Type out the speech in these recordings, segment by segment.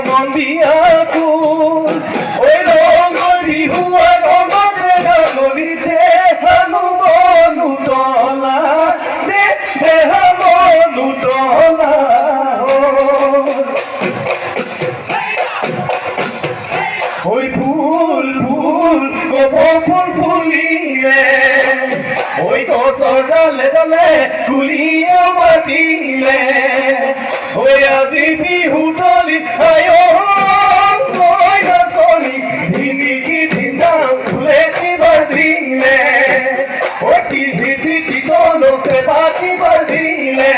মন বিয়াকুল ওই ৰঙৰ বিহু ৰঙতে গলিতে হানো মনো তলা দে মনো তলা ওই ফুল ফুল কপৌ ফুল ফুলিলে ওই গছৰ ডালে ডালে কুলিয়ে মাতিলে ওই আজি বিহু তলি আয় ওই নাচনি ধিনিকি ধিনাম ফুলেটি বাজিলে ওই টিহি তলতে পাতি বাজিলে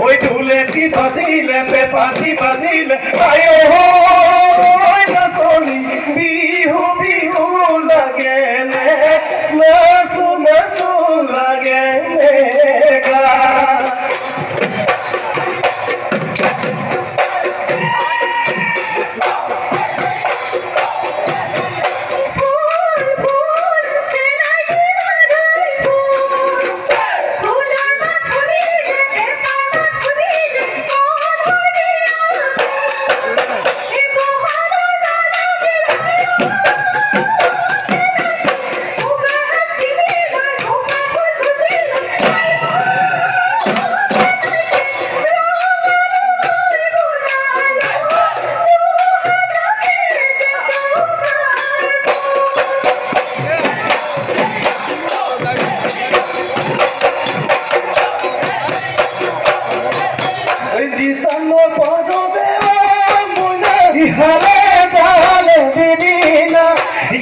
ওই ঢুলেটি বাজিলে পেপাটি বাজিলে আয় ওই নাচনি বিহু বিহু লাগে নাচো নাচো লাগে গা ইহালে জালে বিদিনা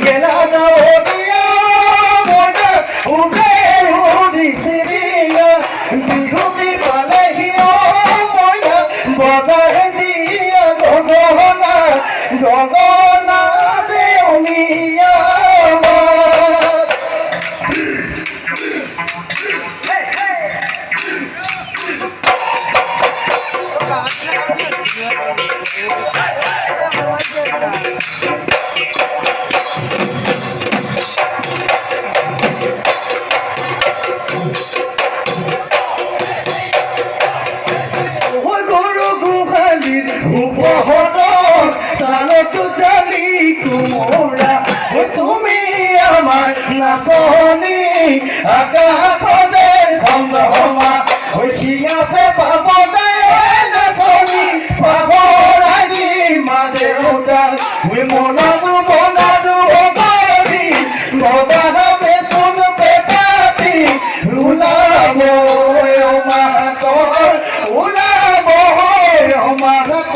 গেলা না ওদিয়া মোনা উবে উদিসিয়া বিহুতি পালে হিও মোনা বাজারে দিয়া গগনা গগনা দেউনিয়া চালতো জালি কুমোৰা তুমি আমাৰ নাচনী আকাশে চন্দ্ৰমা শিঙাপে পাব যায় নাচনী পাহৰাই দি মা দেউতাক মনাটো বনাটো বাৰী বজাৰতে চোন পেপাতি ওলাব মাতৰ ওলাব মাতৰ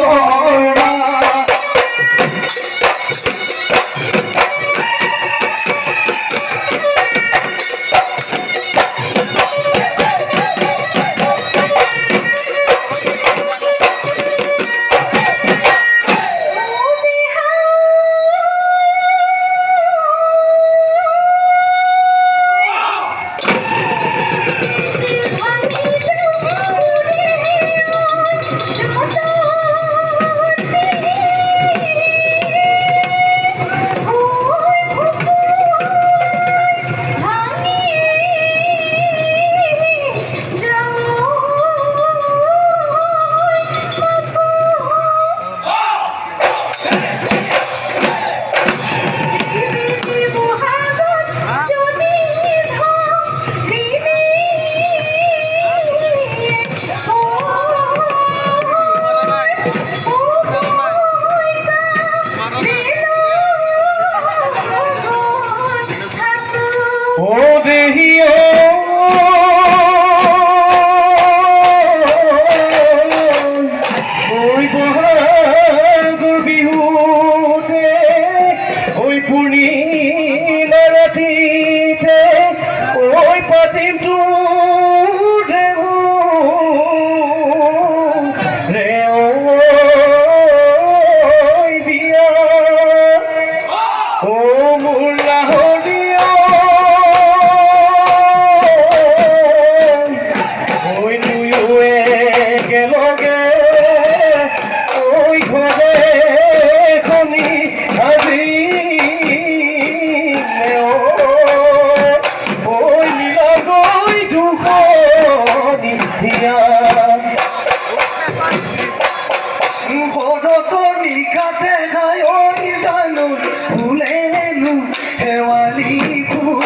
কাটে খায় ওই জানো ফুলেনো শেৱালি ফুল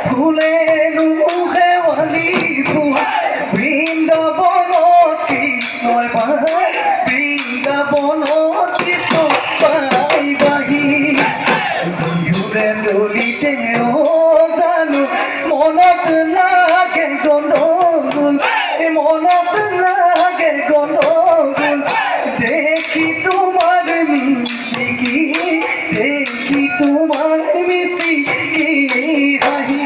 ফুলেনো শেৱালি ফুল বৃন্দাবনত কৃষ্ণই পায় বৃন্দাবনত কৃষ্ণ পাই বাহি বিহুৰে দলিতে জানো মনত লাগে গণ্ডগোল মনত লাগে গণ্ডগোল দেখি তোমাৰ মিশিকি দেখি তোমাৰ মিশিকি হাহি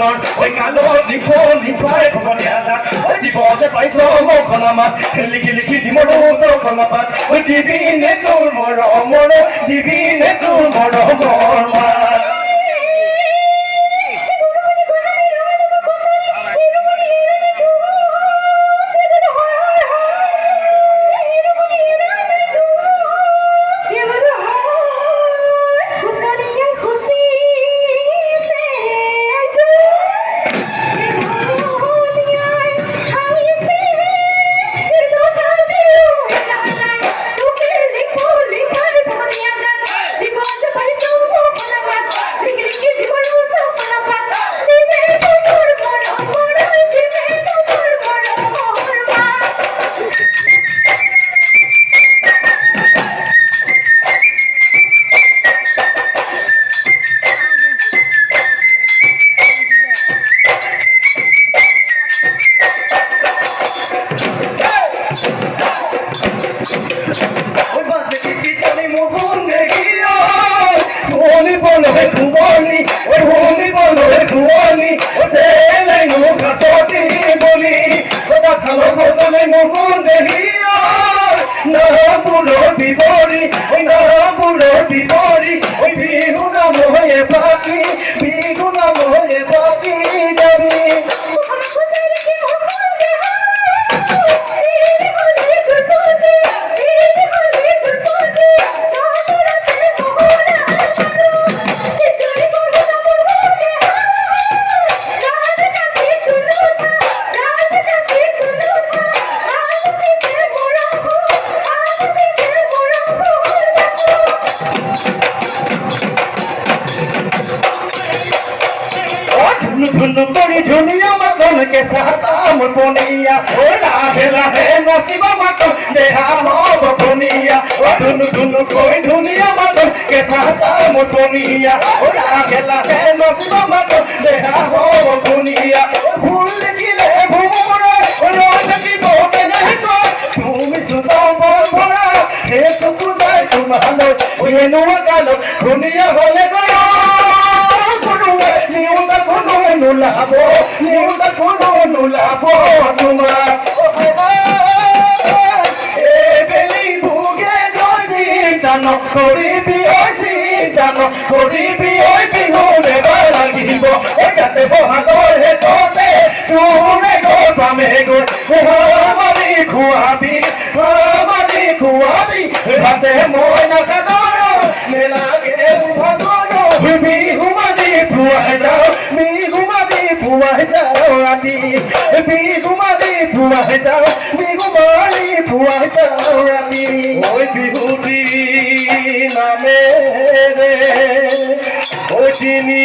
ৰঙৰ ঐ কালো দীঘলি পাই ভগনীয়া জাক ঐ দিব যে পাইছ মখন আমাক লিখি লিখি দিমৰো চখন পাত ঐ দিবিনে তোৰ মৰমৰ দিবিনে তোৰ মৰমৰ মাত ধুনীয়া মাতন কেঁচা তামোল পনীয়া ঐ লাহে লাহে নাচিব মাতন দেহা নব পনীয়া ঐ ধুনু ধুনু কৈ ধুনীয়া মাতন কেঁচা তামোল পনীয়া ঐ লাহে লাহে নাচিব মাতন দেহা নব পনীয়া ফুল দেখিলে ভুমুৰে ৰৈ থাকিব কেনেকৈ তুমি চুচাও বল ভৰা সেই চকু যায় তোমালৈ এনেকুৱা কালত ধুনীয়া হলে গৈ nulabo niunda kono nulabo tuma ebeli buge dosi tano koribi osi tano koribi oi bihone balagibo ekate bohagor he tote tune go pame go hamari khuabi hate moi na kadoro mela ge bhagoro bihu madi thua jao পুয়াই যাও রাতি বিহুমারি পুয়াই যাও বিহুমারি পুয়াই যাও রাতি ওই বিহুটি নামে রে ওই তিনি